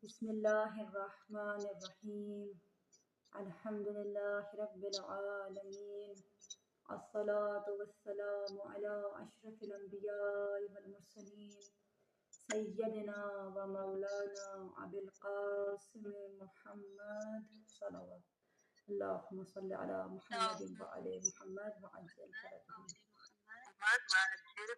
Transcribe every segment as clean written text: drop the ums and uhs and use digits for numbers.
بسم الله الرحمن الرحيم. الحمد لله رب العالمين. الصلاة والسلام على أشرف الأنبياء والمرسلين سيدنا ومولانا أبي القاسم محمد صلوات اللهم صل على محمد وعلى محمد وعجل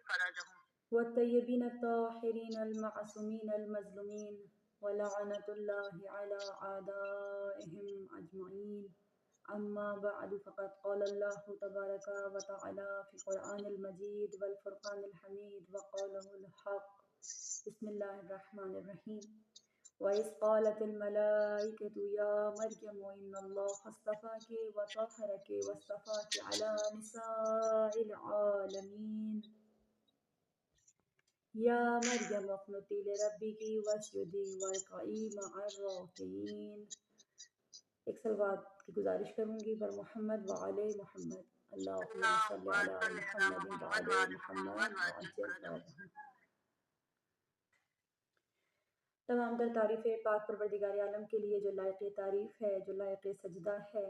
فرجهم والطيبين الطاهرين المعصومين المظلومين ولعنة الله على أعدائهم أجمعين. أما بعد فقد قال الله تبارك وتعالى في القرآن المجيد والفرقان الحميد وقوله الحق. بسم الله الرحمن الرحيم. وإذ قالت الملائكة يا مريم إن الله اصطفاك وطهرك واصطفاك على نساء العالمين یا مریم اقنتی لربک واسجدی وارکعی مع الراکعین۔ ایک صلوات کی گزارش کروں گی پر محمد وعلی محمد، اللہم صلی علی محمد وعلی محمد وعجل فرجهم۔ تمام در تعریف پاک پروردگار عالم کے لیے جو لائق تعریف ہے، جو لائق سجدہ ہے،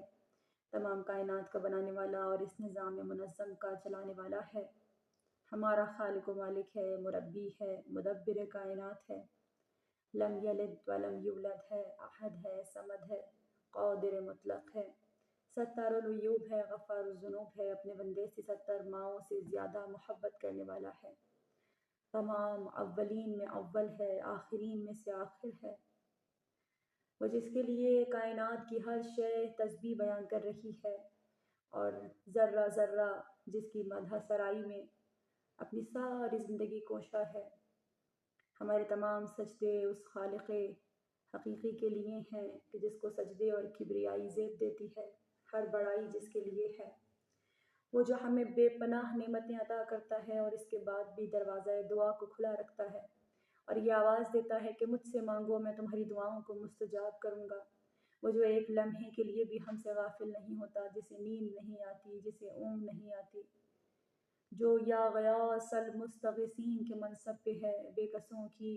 تمام کائنات کا بنانے والا اور اس نظام منظم کا چلانے والا ہے، ہمارا خالق و مالک ہے، مربی ہے، مدبر کائنات ہے، لم یلد ولم یولد ہے، احد ہے، صمد ہے، قادر مطلق ہے، ستار العیوب ہے، غفار الذنوب ہے، اپنے بندے سے 70 ماؤں سے زیادہ محبت کرنے والا ہے، تمام اولین میں اول ہے، آخرین میں سے آخر ہے، وہ جس کے لیے کائنات کی ہر شے تسبیح بیان کر رہی ہے اور ذرہ ذرہ جس کی مدح سرائی میں اپنی ساری زندگی کوشاں ہے۔ ہمارے تمام سجدے اس خالق حقیقی کے لیے ہیں کہ جس کو سجدے اور کبریائی زیب دیتی ہے، ہر بڑائی جس کے لیے ہے، وہ جو ہمیں بے پناہ نعمتیں عطا کرتا ہے اور اس کے بعد بھی دروازہ دعا کو کھلا رکھتا ہے اور یہ آواز دیتا ہے کہ مجھ سے مانگو، میں تمہاری دعاؤں کو مستجاب کروں گا۔ وہ جو ایک لمحے کے لیے بھی ہم سے غافل نہیں ہوتا، جسے نیند نہیں آتی، جسے اونگ نہیں آتی، جو یا غیاث المستغیثین کے منصب پہ ہے، بے کسوں کی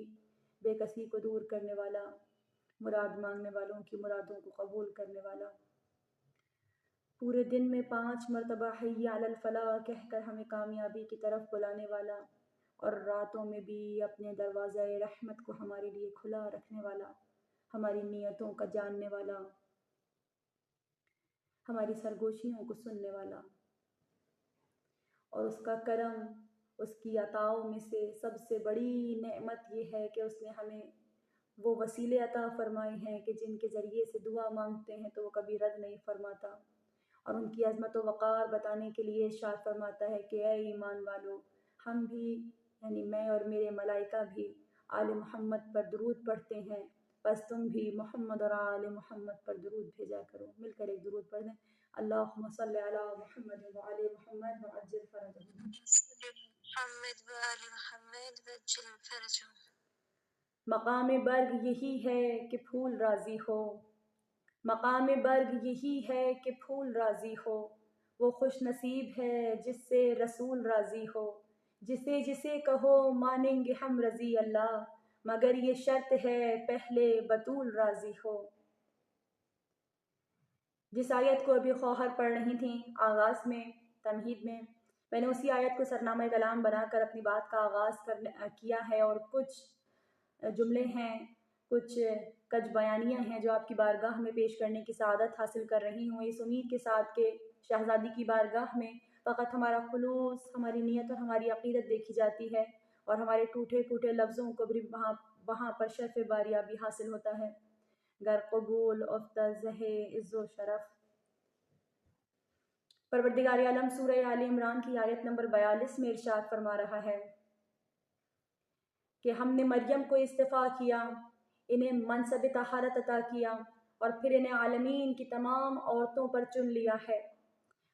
بے کسی کو دور کرنے والا، مراد مانگنے والوں کی مرادوں کو قبول کرنے والا، پورے دن میں 5 مرتبہ حی علی الفلاح کہہ کر ہمیں کامیابی کی طرف بلانے والا، اور راتوں میں بھی اپنے دروازہ رحمت کو ہمارے لیے کھلا رکھنے والا، ہماری نیتوں کا جاننے والا، ہماری سرگوشیوں کو سننے والا، اور اس کا کرم، اس کی عطاؤں میں سے سب سے بڑی نعمت یہ ہے کہ اس نے ہمیں وہ وسیلے عطا فرمائے ہیں کہ جن کے ذریعے سے دعا مانگتے ہیں تو وہ کبھی رد نہیں فرماتا، اور ان کی عظمت و وقار بتانے کے لیے ارشاد فرماتا ہے کہ اے ایمان والو، ہم بھی یعنی میں اور میرے ملائکہ بھی آل محمد پر درود پڑھتے ہیں، بس تم بھی محمد اور آل محمد پر درود بھیجا کرو۔ مل کر ایک درود پڑھ دیں۔ اللہم صلی علی محمد وعلی محمد وعجل فرجهم۔ مقام برگ یہی ہے کہ پھول راضی ہو، مقام برگ یہی ہے کہ پھول راضی ہو، وہ خوش نصیب ہے جس سے رسول راضی ہو، جسے جسے کہو مانیں گے ہم رضی اللہ، مگر یہ شرط ہے پہلے بطول راضی ہو۔ جس آیت کو ابھی خواہر پڑھ رہی تھیں آغاز میں تمہید میں نے اسی آیت کو سرنامہ کلام بنا کر اپنی بات کا آغاز کیا ہے، اور کچھ جملے ہیں، کچھ کج بیانیاں ہیں جو آپ کی بارگاہ میں پیش کرنے کی سعادت حاصل کر رہی ہوں، اس امید کے ساتھ کہ شہزادی کی بارگاہ میں فقط ہمارا خلوص، ہماری نیت اور ہماری عقیدت دیکھی جاتی ہے، اور ہمارے ٹوٹے پھوٹے لفظوں کو بھی وہاں پر شرف باریابی حاصل ہوتا ہے، گر قبول افتہ زہ عز و شرف۔ پروردگار عالم سورہ آل عمران کی آیت نمبر 42 میں ارشاد فرما رہا ہے کہ ہم نے مریم کو اصطفیٰ کیا، انہیں منصب طہارت عطا کیا، اور پھر انہیں عالمین کی تمام عورتوں پر چن لیا ہے۔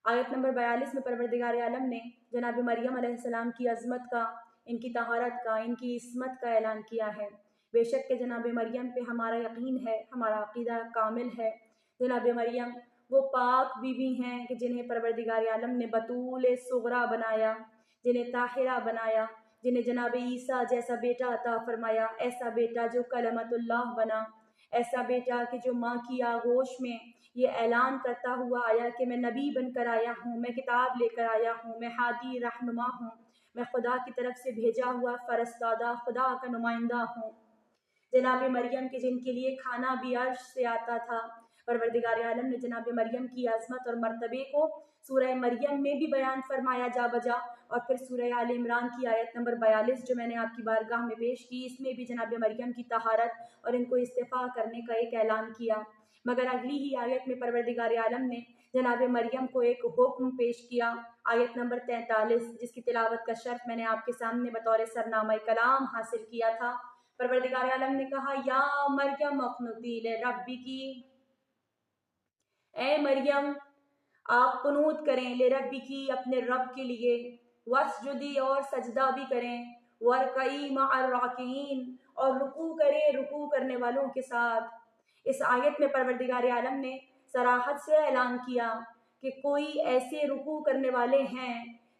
آیت نمبر 42 میں پروردگار عالم نے جناب مریم علیہ السلام کی عظمت کا، ان کی طہارت کا، ان کی عصمت کا اعلان کیا ہے۔ بے شک کہ جناب مریم پہ ہمارا یقین ہے، ہمارا عقیدہ کامل ہے۔ جناب مریم وہ پاک بیوی ہیں کہ جنہیں پروردگار عالم نے بطول صغریٰ بنایا، جنہیں طاہرہ بنایا، جنہیں جناب عیسیٰ جیسا بیٹا عطا فرمایا، ایسا بیٹا جو کلمۃ اللہ بنا، ایسا بیٹا کہ جو ماں کی آغوش میں یہ اعلان کرتا ہوا آیا کہ میں نبی بن کر آیا ہوں، میں کتاب لے کر آیا ہوں، میں ہادی رہنما ہوں، میں خدا کی طرف سے بھیجا ہوا فرستادہ خدا کا نمائندہ ہوں۔ جناب مریم کے جن کے لیے کھانا بھی عرش سے آتا تھا، پروردگار عالم نے جناب مریم کی عظمت اور مرتبے کو سورہ مریم میں بھی بیان فرمایا جا بجا، اور پھر سورہ آل عمران کی آیت نمبر 42 جو میں نے آپ کی بارگاہ میں پیش کی، اس میں بھی جناب مریم کی طہارت اور ان کو استعفا کرنے کا ایک اعلان کیا۔ مگر اگلی ہی آیت میں پروردگار عالم نے جناب مریم کو ایک حکم پیش کیا، آیت نمبر 43، جس کی تلاوت کا شرف میں نے آپ کے سامنے بطور سرنامہ کلام حاصل کیا تھا۔ پروردگار عالم نے کہا، یا مریم اقنتی لربکی، اے مریم آپ قنوت کریں لربکی اپنے رب کے لیے، واسجدی اور سجدہ بھی کریں، ورکعی مع الراکعین اور رکوع کریں رکوع کرنے والوں کے ساتھ۔ اس آیت میں پروردگار عالم نے صراحت سے اعلان کیا کہ کوئی ایسے رکوع کرنے والے ہیں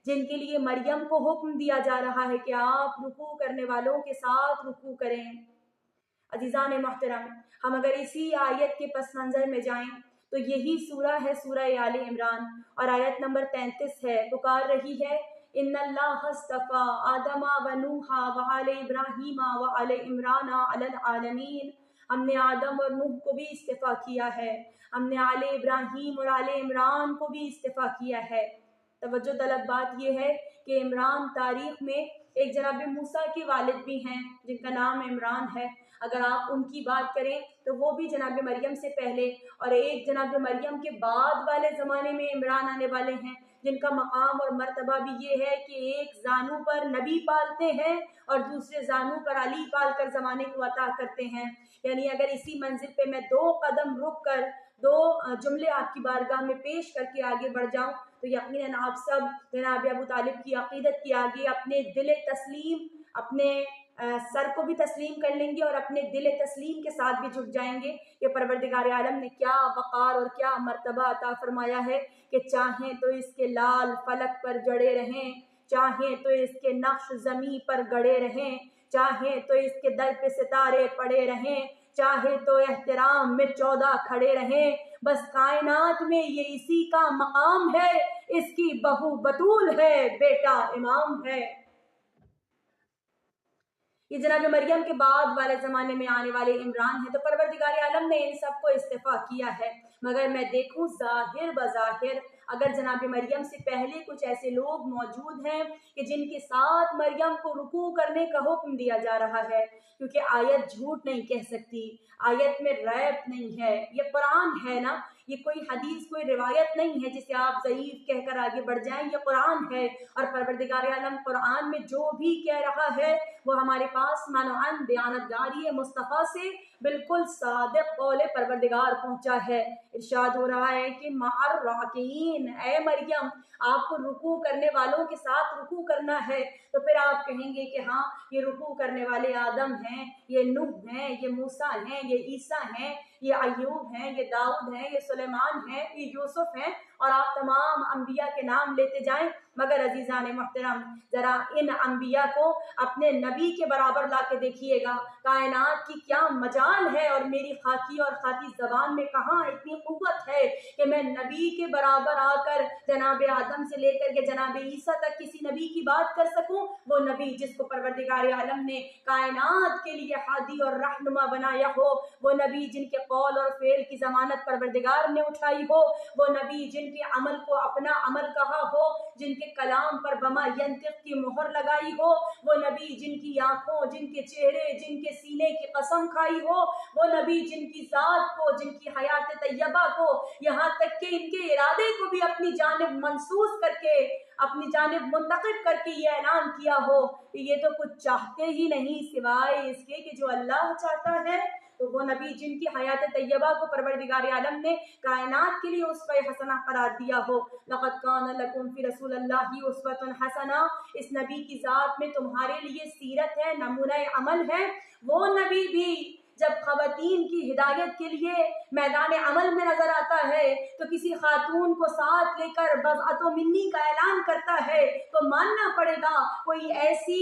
جن کے لیے مریم کو حکم دیا جا رہا ہے کہ آپ رکوع کرنے والوں کے ساتھ رکوع کریں۔ عزیزان محترم، ہم اگر اسی آیت کے پس منظر میں جائیں تو یہی سورہ ہے سورہ آل عمران، اور آیت نمبر 33 ہے، پکار رہی ہے، ان اللہ اصطفیٰ آدم و نوح و آل ابراہیم و آل عمران علی العالمین۔ ہم نے آدم اور نوح کو بھی استفا کیا ہے، ہم نے آل ابراہیم اور آل عمران کو بھی استفا کیا ہے۔ توجہ طلب بات یہ ہے کہ عمران تاریخ میں ایک جناب موسیٰ کے والد بھی ہیں جن کا نام عمران ہے، اگر آپ ان کی بات کریں تو وہ بھی جناب مریم سے پہلے اور ایک جناب مریم کے بعد والے زمانے میں عمران آنے والے ہیں، جن کا مقام اور مرتبہ بھی یہ ہے کہ ایک زانو پر نبی پالتے ہیں اور دوسرے زانو پر علی پال کر زمانے کو عطا کرتے ہیں۔ یعنی اگر اسی منزل پہ میں 2 قدم رک کر 2 جملے آپ کی بارگاہ میں پیش کر کے آگے بڑھ جاؤں تو یقیناً آپ سب جناب ابو طالب کی عقیدت کے آگے اپنے دل تسلیم، اپنے سر کو بھی تسلیم کر لیں گے اور اپنے دل تسلیم کے ساتھ بھی جھک جائیں گے کہ پروردگار عالم نے کیا وقار اور کیا مرتبہ عطا فرمایا ہے کہ چاہیں تو اس کے لال فلک پر جڑے رہیں، چاہیں تو اس کے نقش زمیں پر گڑے رہیں، چاہیں تو اس کے در پہ ستارے پڑے رہیں، چاہے تو احترام میں 14 کھڑے رہیں، بس کائنات میں یہ اسی کا مقام ہے، اس کی بہو بطول ہے، بیٹا امام ہے۔ یہ جناب مریم کے بعد والے زمانے میں آنے والے عمران ہیں، تو پروردگار عالم نے ان سب کو استفا کیا ہے۔ مگر میں دیکھوں ظاہر بظاہر اگر جناب مریم سے پہلے کچھ ایسے لوگ موجود ہیں کہ جن کے ساتھ مریم کو رکوع کرنے کا حکم دیا جا رہا ہے، کیونکہ آیت جھوٹ نہیں کہہ سکتی، آیت میں ریب نہیں ہے، یہ قرآن ہے نا، یہ کوئی حدیث کوئی روایت نہیں ہے جسے آپ ضعیف کہہ کر آگے بڑھ جائیں، یہ قرآن ہے، اور پروردگار عالم قرآن میں جو بھی کہہ رہا ہے وہ ہمارے پاس مانوان دیانتداری مصطفیٰ سے بالکل صادق قول پروردگار پہنچا ہے۔ ارشاد ہو رہا ہے کہ مع الراکعین، اے مریم آپ کو رکوع کرنے والوں کے ساتھ رکوع کرنا ہے، تو پھر آپ کہیں گے کہ ہاں یہ رکوع کرنے والے آدم ہیں، یہ نوح ہیں، یہ موسیٰ ہیں، یہ عیسیٰ ہیں، یہ ایوب ہیں، یہ داؤد ہیں، یہ سلیمان ہیں، یہ یوسف ہیں، اور آپ تمام انبیاء کے نام لیتے جائیں، مگر عزیزان محترم ذرا ان انبیاء کو اپنے نبی کے برابر لا کے دیکھیے گا، کائنات کی کیا مجال ہے اور میری خاکی اور خاطی زبان میں کہاں اتنی قوت ہے کہ میں نبی کے برابر آ کر جناب آدم سے لے کر کے جناب عیسیٰ تک کسی نبی کی بات کر سکوں، وہ نبی جس کو پروردگار عالم نے کائنات کے لیے ہادی اور رہنما بنایا ہو، وہ نبی جن کے قول اور فعل کی ضمانت پروردگار نے اٹھائی ہو، وہ نبی جن کے عمل کو اپنا عمل کہا ہو، جن کے کلام پر بما ینطق کی مہر لگائی ہو، وہ نبی جن کی آنکھوں، جن کے چہرے، جن کے سینے کی قسم کھائی ہو، وہ نبی جن کی ذات کو، جن کی حیات طیبہ کو، یہاں تک کہ ان کے ارادے کو بھی اپنی جانب منسوس کر کے، اپنی جانب منتخب کر کے یہ اعلان کیا ہو کہ یہ تو کچھ چاہتے ہی نہیں سوائے اس کے کہ جو اللہ چاہتا ہے، تو وہ نبی جن کی حیات طیبہ کو پروردگار عالم نے کائنات کے لیے اسوہ حسنہ قرار دیا ہو۔ لقد کان لکم فی رسول اللہ اسوۃ حسنہ، اس نبی کی ذات میں تمہارے لیے سیرت ہے، نمونہ عمل ہے۔ وہ نبی بھی جب خواتین کی ہدایت کے لیے میدان عمل میں نظر آتا ہے تو کسی خاتون کو ساتھ لے کر بضعت و منی کا اعلان کرتا ہے تو ماننا پڑے گا کوئی ایسی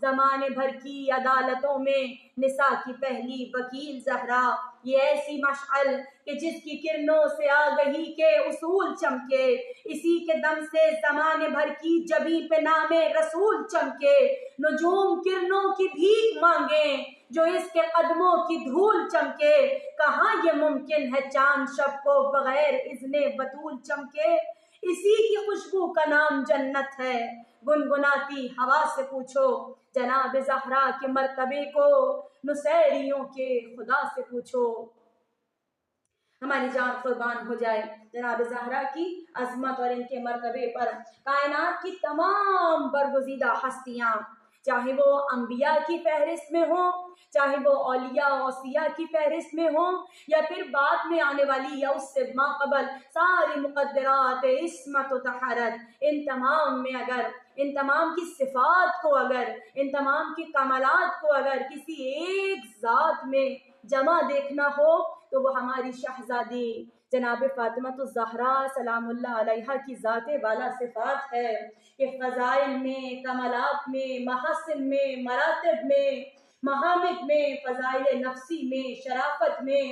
زمانے بھر کی عدالتوں میں نساء کی پہلی وکیل زہرا، یہ ایسی مشعل کہ جس کی کرنوں سے آگہی کے اصول چمکے، اسی کے دم سے زمانے بھر کی جبیں پہ نام رسول چمکے، نجوم کرنوں کی بھیک مانگیں جو اس کے قدموں کی دھول چمکے، کہاں یہ ممکن ہے چاند شب کو بغیر اذن بطول چمکے، اسی کی خوشبو کا نام جنت ہے، گنگناتی ہوا سے پوچھو جناب زہرا کے مرتبے کو، نصیریوں کے خدا سے پوچھو۔ ہماری جان قربان ہو جائے جناب زہرا کی عظمت اور ان کے مرتبے پر۔ کائنات کی تمام برگزیدہ ہستیاں، چاہے وہ انبیاء کی فہرست میں ہوں، چاہے وہ اولیاء اوصیاء کی فہرست میں ہوں، یا پھر بعد میں آنے والی یا اس سے ما قبل ساری مقدرات عصمت و طہارت، ان تمام میں اگر ان تمام کی صفات کو، اگر ان تمام کی کمالات کو اگر کسی ایک ذات میں جمع دیکھنا ہو تو وہ ہماری شہزادی جناب فاطمۃ الزہرا سلام اللہ علیہا کی ذات والا صفات ہے کہ فضائل میں، کمالات میں، محاسن میں، مراتب میں، محامد میں، فضائل نفسی میں، شرافت میں،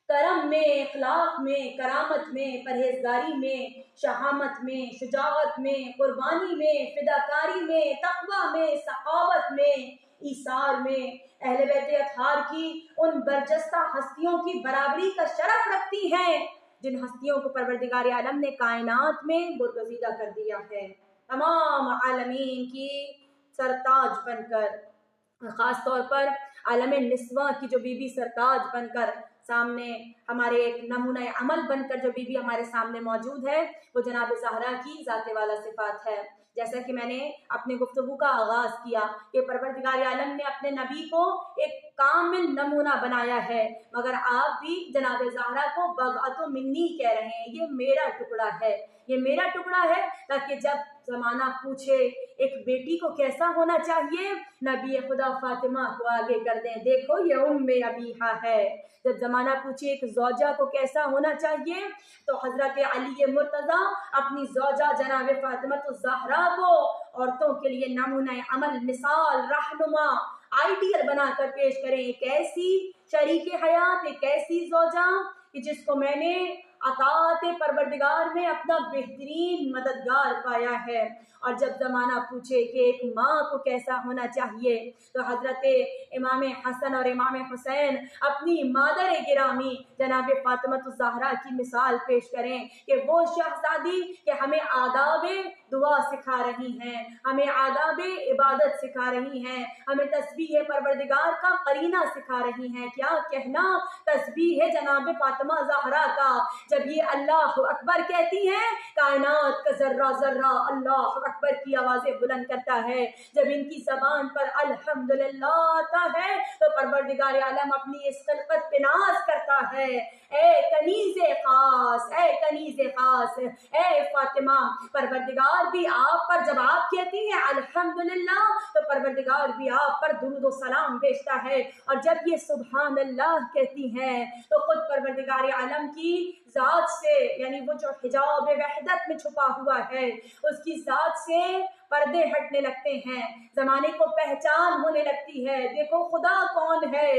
کرم میں، اخلاق میں، کرامت میں، پرہیزگاری میں، شہامت میں، شجاعت میں، قربانی میں، فداکاری میں، تقوی میں، سخاوت میں، ایثار میں، اہل بیت اطہار کی ان برجستہ ہستیوں کی برابری کا شرف رکھتی ہیں جن ہستیوں کو پروردگار عالم نے کائنات میں برگزیدہ کر دیا ہے، تمام عالمین کی سرتاج بن کر، خاص طور پر عالم نسواں کی جو بی بی سرتاج بن کر سامنے ہمارے ایک نمونہ عمل بن کر جو بی بی ہمارے سامنے موجود ہے، وہ جناب زہرا کی ذات والا صفات ہے۔ جیسا کہ میں نے اپنی گفتگو کا آغاز کیا کہ پروردگار عالم نے اپنے نبی کو ایک کامل نمونہ بنایا ہے، مگر آپ بھی جناب زہرا کو بضعۃ منی کہہ رہے ہیں، یہ میرا ٹکڑا ہے، یہ میرا ٹکڑا ہے، تاکہ جب زمانہ پوچھے ایک بیٹی کو کیسا ہونا چاہیے، نبی خدا فاطمہ کو آگے کر دیں، دیکھو یہ ام ابیہا ہے۔ جب زمانہ پوچھے ایک زوجہ کو کیسا ہونا چاہیے تو حضرت علی مرتضیٰ اپنی زوجہ جناب فاطمۃ الزہرا کو عورتوں کے لیے نمونہ عمل، مثال، رہنما، آئیڈیل بنا کر پیش کریں، ایک ایسی شریک حیات، ایک ایسی زوجہ کہ جس کو میں نے اطاعت پروردگار میں اپنا بہترین مددگار پایا ہے۔ اور جب زمانہ پوچھے کہ ایک ماں کو کیسا ہونا چاہیے تو حضرت امام حسن اور امام حسین اپنی مادر گرامی جناب فاطمۃ الزہرا کی مثال پیش کریں کہ وہ شہزادی کہ ہمیں آداب دعا سکھا رہی ہیں، ہمیں آداب عبادت سکھا رہی ہیں، ہمیں تسبیح پروردگار کا قرینہ سکھا رہی ہیں۔ کیا کہنا تسبیح ہے جناب فاطمہ زہرا کا، جب یہ اللہ اکبر کہتی ہیں کائنات کا ذرہ ذرہ اللہ اکبر کی آوازیں بلند کرتا ہے، جب ان کی زبان پر الحمدللہ آتا ہے تو پروردگار عالم اپنی اس خلقت پہ ناز کرتا ہے، اے کنیز خاص، اے کنیز خاص، اے فاطمہ، پروردگار بھی آپ پر جب آپ کہتی ہیں الحمدللہ تو پروردگار بھی آپ پر درود و سلام بھیجتا ہے، اور جب یہ سبحان اللہ کہتی ہیں تو خود پروردگار عالم کی ذات سے، یعنی وہ جو حجاب وحدت میں چھپا ہوا ہے اس کی ذات سے پردے ہٹنے لگتے ہیں، زمانے کو پہچان ہونے لگتی ہے۔ دیکھو خدا کون ہے،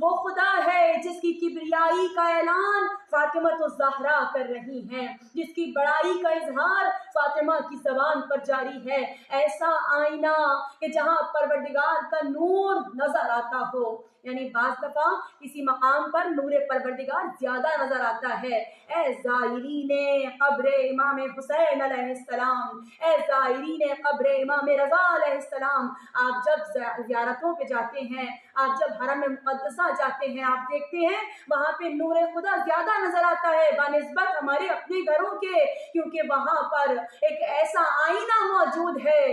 وہ خدا ہے جس کی کبریائی کا اعلان فاطمۃ الزہرا کر رہی ہیں، جس کی بڑائی کا اظہار فاطمہ کی زبان پر جاری ہے، ایسا آئینہ کہ جہاں پروردگار کا نور نظر آتا ہو، یعنی بعض دفعہ کسی مقام پر نور پروردگار زیادہ نظر آتا ہے۔ اے زائرین قبر امام حسین علیہ السلام، اے زائرین قبر امام رضا علیہ السلام، آپ جب زیارتوں پہ جاتے ہیں، آپ جب حرم مقدسہ جاتے ہیں، آپ دیکھتے ہیں وہاں پہ نور خدا زیادہ نظر آتا ہے بنسبت ہمارے اپنے گھروں کے، کیونکہ وہاں پر ایک ایسا آئینہ موجود ہے،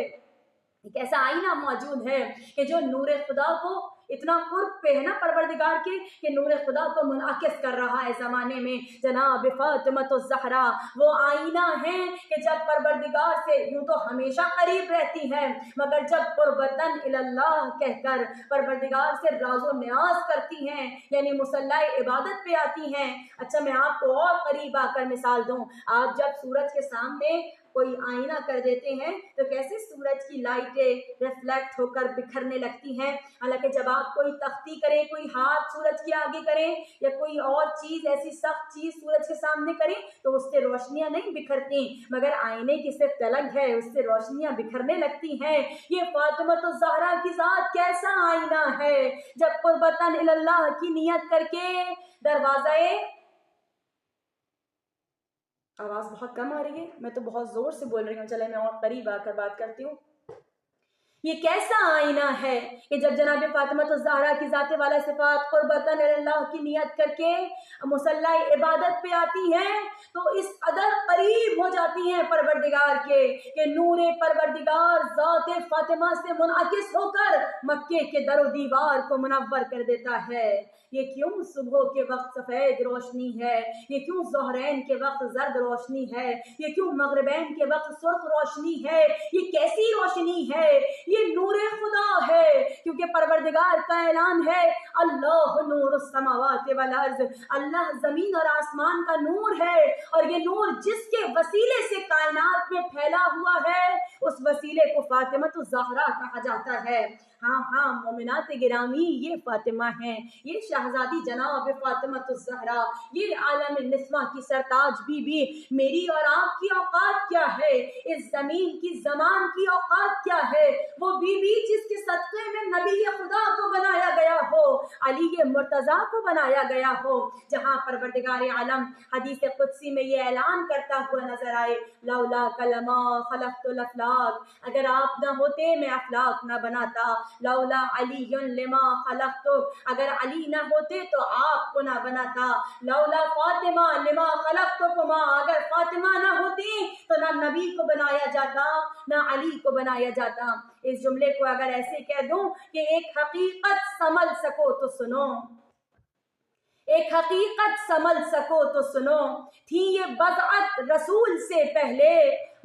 ایک ایسا آئینہ موجود ہے کہ جو نور خدا کو اتنا قرب پہ ہے نا پروردگار کے کہ نور خدا کو منعکس کر رہا ہے زمانے میں۔ جناب فاطمۃ الزہرا وہ آئینہ ہیں کہ جب پروردگار سے یوں تو ہمیشہ قریب رہتی ہیں، مگر جب قربتاً اللہ کہہ کر پروردگار سے راز و نیاز کرتی ہیں، یعنی مصلی عبادت پہ آتی ہیں۔ اچھا میں آپ کو اور قریب آ کر مثال دوں، آپ جب سورج کے سامنے کوئی آئینہ کر دیتے ہیں تو کیسے سورج کی لائٹیں ریفلیکٹ ہو کر بکھرنے لگتی ہیں. حالانکہ جب آپ کوئی تختی کریں, کوئی ہاتھ سورج کے آگے کریں یا کوئی اور چیز ایسی سخت چیز سورج کے سامنے کریں تو اس سے روشنیاں نہیں بکھرتی, مگر آئینے کی صرف طلگ ہے اس سے روشنیاں بکھرنے لگتی ہیں. یہ فاطمہ الزہرا کی ذات کیسا آئینہ ہے جب قربتاً اللہ کی نیت کر کے دروازہ. آواز بہت کم آ رہی ہے, میں تو بہت زور سے بول رہی ہوں, چلے میں اور قریب آ کر بات کرتی ہوں. یہ کیسا آئینہ ہے کہ جب جناب فاطمہ الزہرا کی ذات والا صفات قربتاً اللہ کی نیت کر کے مصلی عبادت پہ آتی ہیں تو اس قدر قریب ہو جاتی ہیں پروردگار کے کہ نور پروردگار ذات فاطمہ سے منعکس ہو کر مکے کے در و دیوار کو منور کر دیتا ہے. یہ کیوں صبح کے وقت سفید روشنی ہے, یہ کیوں ظہرین کے وقت زرد روشنی ہے, یہ کیوں مغربین کے وقت سرخ روشنی ہے, یہ کیسی روشنی ہے؟ یہ نور خدا ہے, کیونکہ پروردگار کا اعلان ہے اللہ نور السماوات والارض, اللہ زمین اور آسمان کا نور ہے, اور یہ نور جس کے وسیلے سے کائنات میں پھیلا ہوا ہے اس وسیلے کو فاطمہ الزہرا کہا جاتا ہے. ہاں مومنات گرامی, یہ فاطمہ ہیں, یہ شہزادی جناب فاطمہ الزہرا, یہ عالم نسواں کی سرتاج بی بی. میری اور آپ کی اوقات کیا ہے, اس زمین کی زمان کی اوقات کیا ہے؟ وہ بی بی جس کے صدقے میں نبی خدا کو بنایا گیا ہو, علی مرتضیٰ کو بنایا گیا ہو, جہاں پروردگار عالم حدیث قدسی میں یہ اعلان کرتا ہوا نظر آئے لولا کلمہ خلقت الافلاق, اگر آپ نہ ہوتے میں افلاق نہ بناتا. لولا علی لما خلقت, اگر علی نہ ہوتے تو آپ کو نہ بناتا. لولا فاطمہ لما خلقتکما, اگر فاطمہ نہ ہوتی تو نہ نبی کو بنایا جاتا نہ علی کو بنایا جاتا. اس جملے کو اگر ایسے کہہ دوں کہ ایک حقیقت سمجھ سکو تو سنو, ایک حقیقت سمجھ سکو تو سنو, تھی یہ بضعت رسول سے پہلے,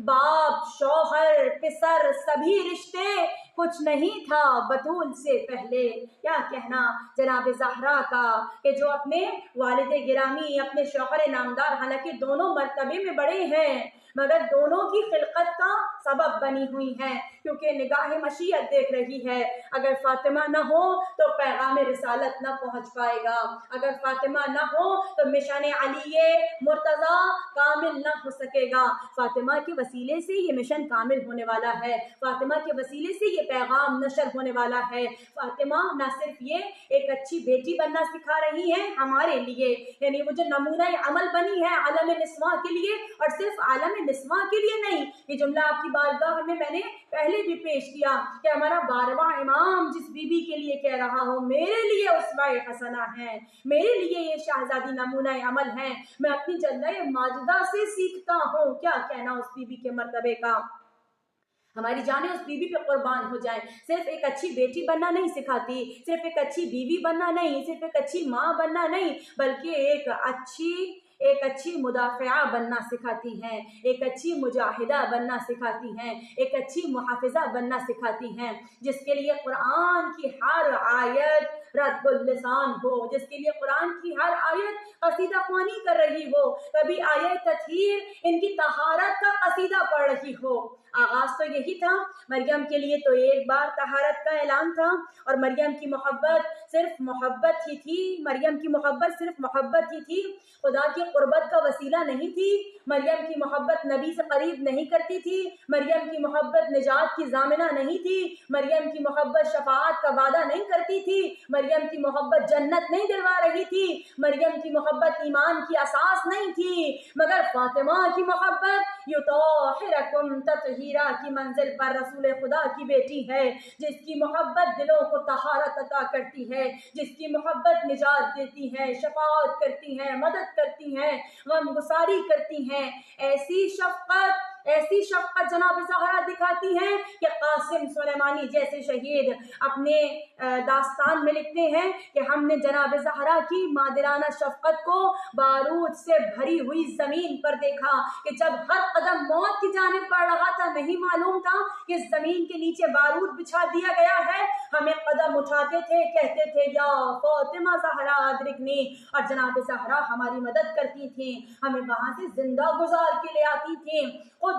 باپ شوہر پسر سبھی رشتے, کچھ نہیں تھا بطول سے پہلے. کیا کہنا جناب زہرا کا کہ جو اپنے والد گرامی اپنے شوہر نامدار, حالانکہ دونوں مرتبے میں بڑے ہیں مگر دونوں کی خلقت کا سبب بنی ہوئی ہیں, کیونکہ نگاہ مشیت دیکھ رہی ہے اگر فاطمہ نہ ہو تو پیغام رسالت نہ پہنچ پائے گا, اگر فاطمہ نہ ہو تو مشن علی مرتضیٰ کامل نہ ہو سکے گا. فاطمہ کے وسیلے سے یہ مشن کامل ہونے والا ہے, فاطمہ کے وسیلے سے یہ پیغام نشر ہونے والا ہے. فاطمہ نہ صرف یہ ایک اچھی بیٹی بننا سکھا رہی ہے ہمارے لیے, یعنی وہ جو نمونہ عمل بنی ہے عالم نسواں کے لیے, اور صرف عالم نسواں کے لیے نہیں, یہ جملہ آپ کی بارگاہ میں نے پہلے بھی پیش کیا کہ ہمارا 12واں امام جس بی بی کے لیے کہہ رہا ہو میرے لیے اسوہ حسنہ ہے, میرے لیے یہ شہزادی نمونہ عمل ہے, میں اپنی جدہ ماجدہ سے سیکھتا ہوں. کیا کہنا اس بی بی کے مرتبے کا, ہماری جانیں اس بیوی پہ قربان ہو جائیں. صرف ایک اچھی بیٹی بننا نہیں سکھاتی, صرف ایک اچھی بیوی بننا نہیں, صرف ایک اچھی ماں بننا نہیں, بلکہ ایک اچھی مدافعہ بننا سکھاتی ہیں, ایک اچھی مجاہدہ بننا سکھاتی ہیں, ایک اچھی محافظہ بننا سکھاتی ہیں, جس کے لیے قرآن کی ہر آیت رد اللسان ہو, جس کے لیے قرآن کی ہر آیت قصیدہ خوانی کر رہی ہو, کبھی آیت تطہیر ان کی طہارت کا قصیدہ پڑھ رہی ہو. آغاز تو یہی تھا, مریم کے لیے تو ایک بار طہارت کا اعلان تھا, اور مریم کی محبت صرف محبت ہی تھی, مریم کی محبت صرف محبت ہی تھی, خدا کی قربت کا وسیلہ نہیں تھی. مریم کی محبت نبی سے قریب نہیں کرتی تھی, مریم کی محبت نجات کی ضامنہ نہیں تھی, مریم کی محبت شفاعت کا وعدہ نہیں کرتی تھی, مریم کی محبت جنت نہیں دلوا رہی تھی, مریم کی محبت ایمان کی اساس نہیں تھی, مگر فاطمہ کی محبت یطہرکم تطہیرا کی منزل پر رسول خدا کی بیٹی ہے, جس کی محبت دلوں کو طہارت عطا کرتی ہے, جس کی محبت نجات دیتی ہے, شفاعت کرتی ہے, مدد کرتی ہیں, غم گساری کرتی ہیں. ایسی شفقت جناب زہرا دکھاتی ہیں کہ قاسم سلیمانی جیسے شہید اپنے داستان میں لکھتے ہیں کہ ہم نے جناب زہرا کی مادرانہ شفقت کو بارود سے بھری ہوئی زمین پر دیکھا کہ جب ہر قدم موت کی جانب بڑھ رہا تھا, نہیں معلوم تھا کہ زمین کے نیچے بارود بچھا دیا گیا ہے, ہمیں قدم اٹھاتے تھے, کہتے تھے یا فاطمہ زہرا ادرکنی, اور جناب زہرا ہماری مدد کرتی تھیں, ہمیں وہاں سے زندہ گزار کے لے آتی تھیں. خود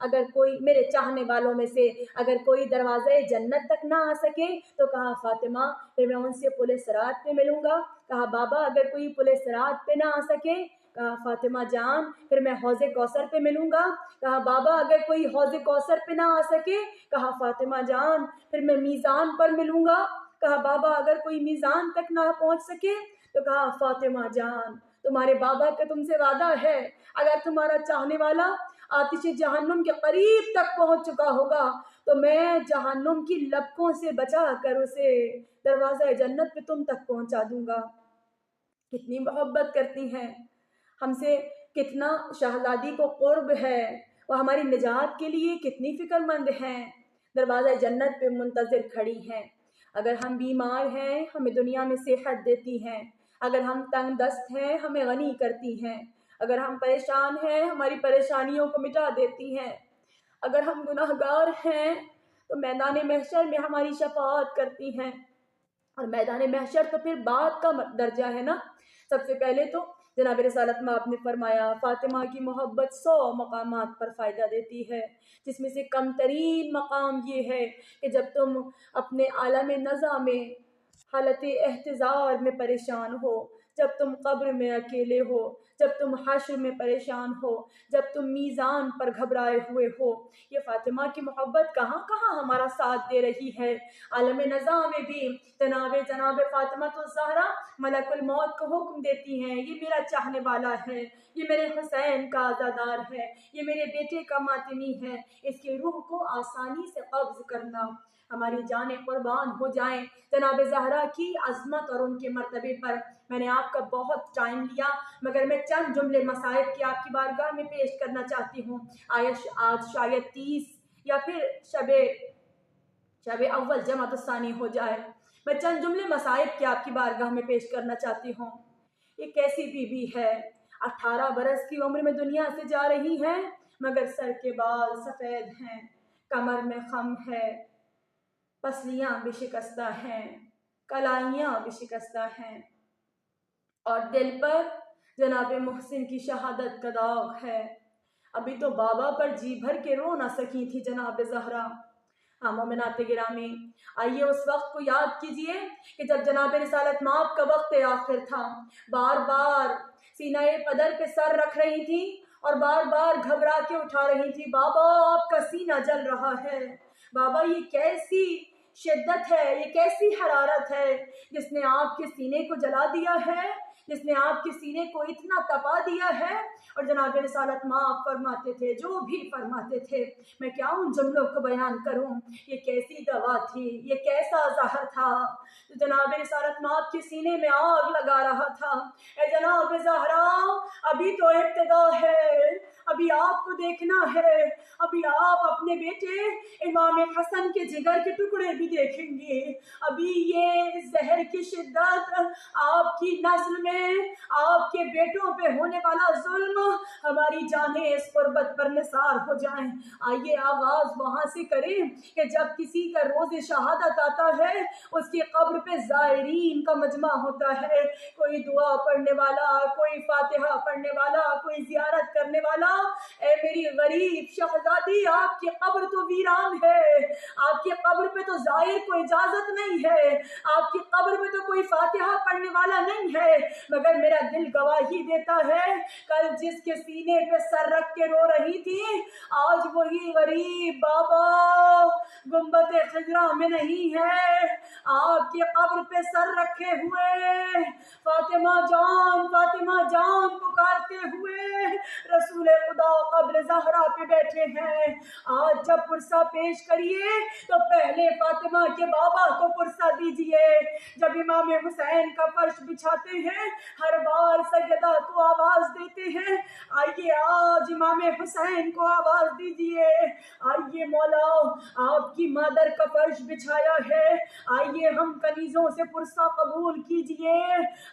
اگر کوئی میرے چاہنے والوں میں سے اگر کوئی دروازے جنت تک نہ آ سکے تو کہا فاطمہ پھر میں ان سے پل صراط پہ ملوں گا۔ کہا بابا اگر کوئی پل صراط پہ نہ آ سکے، کہا فاطمہ جان پھر میں حوض کوثر پہ ملوں گا۔ کہا بابا اگر کوئی حوض کوثر پہ نہ آ سکے، کہا فاطمہ جان پھر میں میزان پر ملوں گا۔ کہا بابا اگر کوئی میزان تک نہ پہنچ سکے، تو کہا فاطمہ جان تمہارے بابا کا تم سے وعدہ ہے اگر تمہارا چاہنے والا آتش جہنم کے قریب تک پہنچ چکا ہوگا تو میں جہنم کی لپکوں سے بچا کر اسے دروازہ جنت پہ تم تک پہنچا دوں گا۔ کتنی محبت کرتی ہیں ہم سے، کتنا شہزادی کو قرب ہے، وہ ہماری نجات کے لیے کتنی فکر مند ہیں، دروازہ جنت پہ منتظر کھڑی ہیں۔ اگر ہم بیمار ہیں ہمیں دنیا میں صحت دیتی ہیں، اگر ہم تنگ دست ہیں ہمیں غنی کرتی ہیں، اگر ہم پریشان ہیں ہماری پریشانیوں کو مٹا دیتی ہیں، اگر ہم گناہ گار ہیں تو میدان محشر میں ہماری شفاعت کرتی ہیں۔ اور میدان محشر تو پھر بعد کا درجہ ہے نا۔ سب سے پہلے تو جناب رسالت میں آپ نے فرمایا فاطمہ کی محبت 100 مقامات پر فائدہ دیتی ہے، جس میں سے کم ترین مقام یہ ہے کہ جب تم اپنے عالم نزع میں حالت احتضار میں پریشان ہو، جب تم قبر میں اکیلے ہو، جب تم حشر میں پریشان ہو، جب تم میزان پر گھبرائے ہوئے ہو، یہ فاطمہ کی محبت کہاں کہاں ہمارا ساتھ دے رہی ہے۔ عالم نزع میں بھی جناب فاطمہ الزہرا ملک الموت کو حکم دیتی ہیں، یہ میرا چاہنے والا ہے، یہ میرے حسین کا عزادار ہے، یہ میرے بیٹے کا ماتمی ہے، اس کی روح کو آسانی سے قبض کرنا۔ ہماری جانیں قربان ہو جائیں جناب زہرا کی عظمت اور ان کے مرتبے پر۔ میں نے آپ کا بہت ٹائم لیا مگر میں چند جملے مصائب کی آپ کی بارگاہ میں پیش کرنا چاہتی ہوں۔ آج شاید 30 یا پھر شب اول جمعۃ الثانی ہو جائے، میں چند جملے مصائب کی آپ کی بارگاہ میں پیش کرنا چاہتی ہوں۔ یہ کیسی بی بی ہے، 18 برس کی عمر میں دنیا سے جا رہی ہے مگر سر کے بال سفید ہیں، کمر میں خم ہے، پسلیاں بھی شکستہ ہیں، کلائیاں بھی شکستہ ہیں، اور دل پر جناب محسن کی شہادت کا داغ ہے۔ ابھی تو بابا پر جی بھر کے رو نہ سکی تھی جناب زہرا۔ ہاں مومنات گرامی، آئیے اس وقت کو یاد کیجئے کہ جب جناب رسالت مآب کا وقت آخر تھا، بار بار سینہ پدر پہ سر رکھ رہی تھی اور بار بار گھبرا کے اٹھا رہی تھی، بابا آپ کا سینہ جل رہا ہے، بابا یہ کیسی شدت ہے، یہ کیسی حرارت ہے جس نے آپ کے سینے کو جلا دیا ہے، جس نے آپ کے سینے کو اتنا تپا دیا ہے۔ اور جناب رسالت مآب فرماتے تھے، جو بھی فرماتے تھے، میں کیا ان جملوں کو بیان کروں، یہ کیسی دوا تھی، یہ کیسا زہر تھا جو جناب رسالت مآب کے سینے میں آگ لگا رہا تھا۔ اے جناب زہرا ابھی تو ابتدا ہے، ابھی آپ کو دیکھنا ہے، ابھی آپ اپنے بیٹے امام حسن کے جگر کے ٹکڑے بھی دیکھیں گے، ابھی یہ زہر کی شدت آپ کی نسل میں آپ کے بیٹوں پہ ہونے والا ظلم ہماری جانیں اس قربت پر نثار ہو جائیں۔ آئیے آغاز وہاں سے کریں کہ جب کسی کا روز شہادت آتا ہے اس کی قبر پہ زائرین کا مجمع ہوتا ہے، کوئی دعا پڑھنے والا، کوئی فاتحہ پڑھنے والا، کوئی زیارت کرنے والا۔ اے میری غریب شہزادی آپ کی قبر تو ویران ہے، آپ کی قبر پہ تو زائر کو اجازت نہیں ہے، آپ کی قبر پہ تو کوئی فاتحہ پڑھنے والا نہیں ہے، مگر میرا دل گواہی دیتا ہے کل جس کے سینے پہ سر رکھ کے رو رہی تھی آج وہی غریب بابا گنبد خضرا میں نہیں ہے، آپ کی قبر پہ سر رکھے ہوئے فاطمہ جان پکارتے ہوئے رسول خدا قبر زہرا پہ بیٹھے ہیں۔ آج جب پرسہ پیش کریے تو پہلے فاطمہ کے بابا کو پرسہ دیجئے، جب امام حسین کا فرش بچھاتے ہیں ہر بار سیدہ کو آواز دیتے ہیں، آئیے آج امام حسین کو آواز دیجئے، آئیے مولا آپ کی مادر کا فرش بچھایا ہے، آئیے ہم کنیزوں سے پرسہ قبول کیجئے۔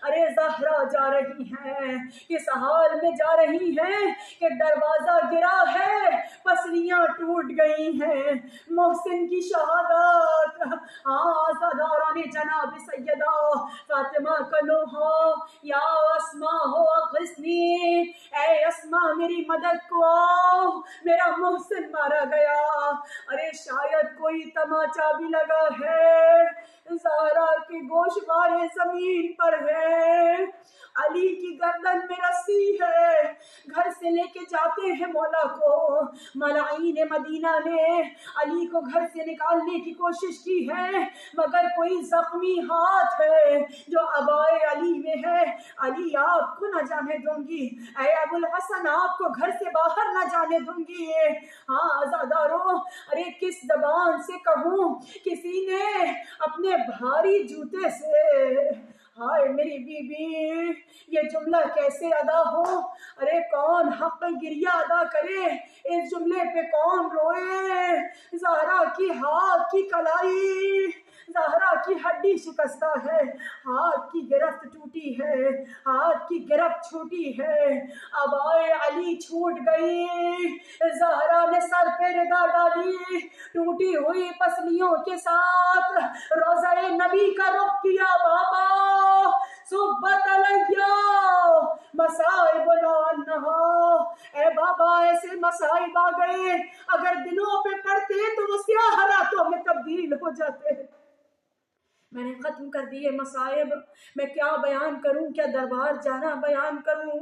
ارے زہرا جا رہی ہیں، اس حال میں جا رہی ہیں کہ دروازہ گرا ہے، پسلیاں ٹوٹ گئی ہیں، محسن کی شہادت، آزاداران جناب سیدہ فاطمہ کا نوحہ، یا اسماء اغثنی، اے اسماء میری مدد کو آؤ، میرا محسن گوشوارے زمین پر ہے، علی کی گردن میں رسی ہے، گھر سے لے کے جاتے ہیں مولا کو۔ ملاعین مدینہ نے علی کو گھر سے نکالنے کی کوشش کی ہے، مگر کوئی زخمی ہاتھ ہے جو عبائے علی میں ہے۔ علی آپ کو نہ جانے دوں گی، اے ابو الحسن آپ کو گھر سے باہر نہ جانے دوں گی۔ ہاں عزادارو، ارے کس زبان سے کہوں، کسی نے اپنے بھاری جوتے سے، ہائے میری بی بی یہ جملہ کیسے ادا ہو؟ ارے کون حق گریہ ادا کرے، اس جملے پہ کون روئے؟ زہرا کی ہاتھ کی کلائی، زہرا کی ہڈی شکستہ ہے، ہاتھ کی گرفت ٹوٹی ہے، ہاتھ کی گرفت چھوٹی ہے، عبائے علی چھوٹ گئی، زہرا نے سر پہ ردا ڈالی، ٹوٹی ہوئی پسلیوں کے ساتھ روضہ نبی کا رخ کیا۔ بابا صبت علیہ مصائب لعنہا، اے بابا ایسے مصائب آ گئے، اگر دنوں پہ پڑھتے تو وہ سیاہ راتوں میں تبدیل ہو جاتے۔ میں نے ختم کر دیے مصائب، میں کیا بیان کروں، کیا دربار جانا بیان کروں،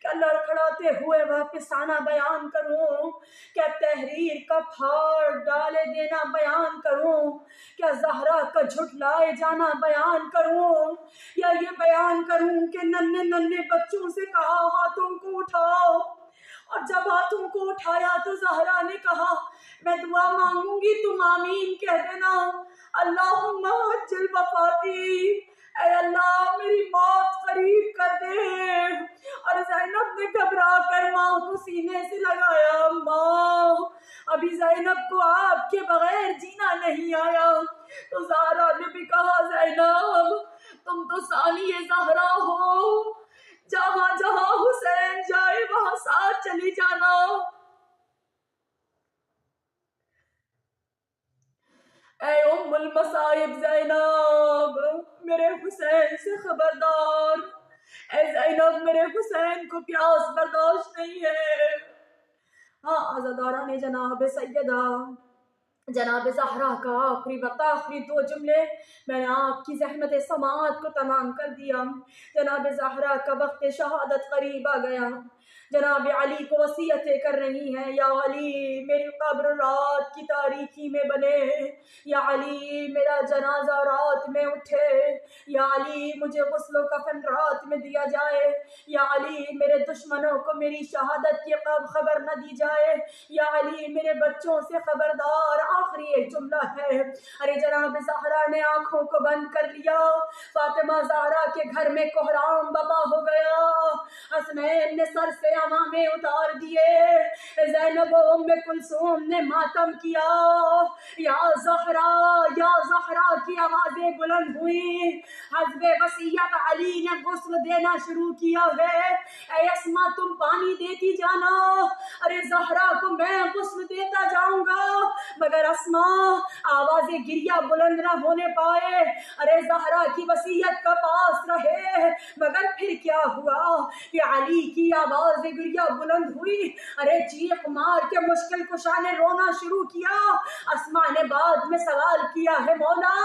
کیا لڑکھڑاتے ہوئے واپس آنا بیان کروں، کیا تحریر کا پھاڑ ڈالے دینا بیان کروں، کیا زہرا کا جھٹلائے جانا بیان کروں، یا یہ بیان کروں کہ ننھے ننھے بچوں سے کہا ہاتھوں کو اٹھاؤ، اور جب ہاتھوں کو اٹھایا تو زہرا نے کہا میں دعا مانگوں گی تم آمین کہہ دینا، اللہم عجل وفاتی، اے اللہ میری موت قریب کر دے۔ اور زینب نے گھبرا کر ماں کو سینے سے لگایا، ماں ابھی زینب کو آپ کے بغیر جینا نہیں آیا۔ تو زہرا نے بھی کہا زینب تم تو ثانی زہرا ہو، جہاں جہاں حسین جائے وہاں ساتھ چلی جانا۔ اے ام المصائب زینب میرے حسین سے خبردار، اے زینب میرے حسین کو پیاس برداشت نہیں ہے۔ ہاں عزاداران جناب سیدہ جناب زہرا کا آخری وقت آخری دو جملے میں نے آپ کی زحمت سماعت کو تمام کر دیا۔ جناب زہرا کا وقت شہادت قریب آ گیا، جناب علی کو وصیتیں کر رہی ہیں، یا علی میری قبر رات کی تاریکی میں بنے، یا علی میرا جنازہ رات میں اٹھے، یا علی مجھے غسل و کفن رات میں دیا جائے، یا علی میرے دشمنوں کو میری شہادت کی خبر نہ دی جائے، یا علی میرے بچوں سے خبردار۔ آخری ایک جملہ ہے، ارے جناب زہرا نے آنکھوں کو بند کر لیا، فاطمہ زہرا کے گھر میں کوہرام بپا ہو گیا، حسنین نے سر سے عمامے اتار دیے، زینب و ام کلثوم نے ماتم کیا، یا زہرا کی آوازیں بلند ہوئی، حسب وصیت علی نے غسل دینا شروع کیا ہے، اے اسما تم پانی دیتی جانا، ارے زہرا کو میں غسل دیتا جاؤں گا، مگر اسما آوازیں گریہ بلند نہ ہونے پائے، ارے زہرا کی وصیت کا پاس رہے، مگر پھر کیا ہوا کہ علی کی آواز گریہ بلند ہوئی، ارے چیخ مار کے مشکل کشا نے رونا شروع کیا۔ اسما نے بعد میں سوال کیا ہے مولا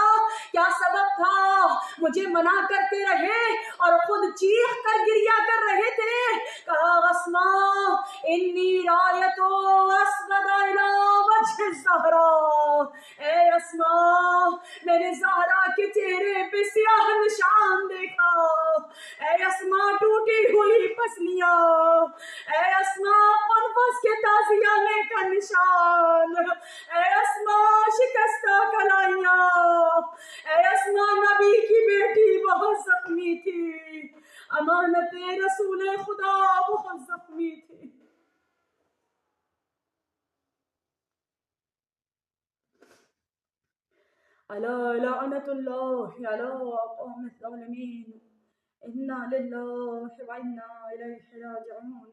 کیا سبب تھا، مجھے منع کرتے رہے اور خود چیخ کر گریہ کر رہے تھے۔ کہا اسما انی رایت اسود الی وجہ الزہرا، اے اسما میں نے زہرا کے چہرے پہ سیاہ نشان دیکھا، اے اسما ٹوٹی ہوئی پسلیاں، اے اسما قنفس کے تازیانے کا نشان، اے اسما شکستہ کلائیاں، اے اسما نبی کی بیٹی بہت زخمی تھی، امانت رسول خدا بہت زخمی تھی۔ الا لعنت اللہ علی قوم الظالمین، انا للہ و انا الیہ راجعون۔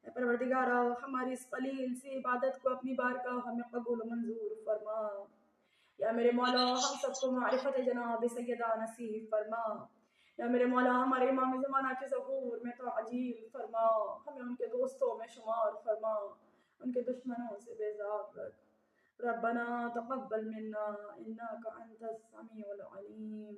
اے پروردگارا ہماری اس قلیل سی عبادت کو اپنی بارگاہ میں قبول و منظور فرما، یا میرے مولا ہم سب کو معرفت جناب سیدہ نصیب فرما، یا میرے مولا ہمارے امام زمانہ کے ظہور میں تعجیل فرما، ہمیں ان کے دوستوں میں شمار فرما، ان کے دشمنوں سے بیزار رکھ۔ ربنا تقبل منا انك انت السميع العليم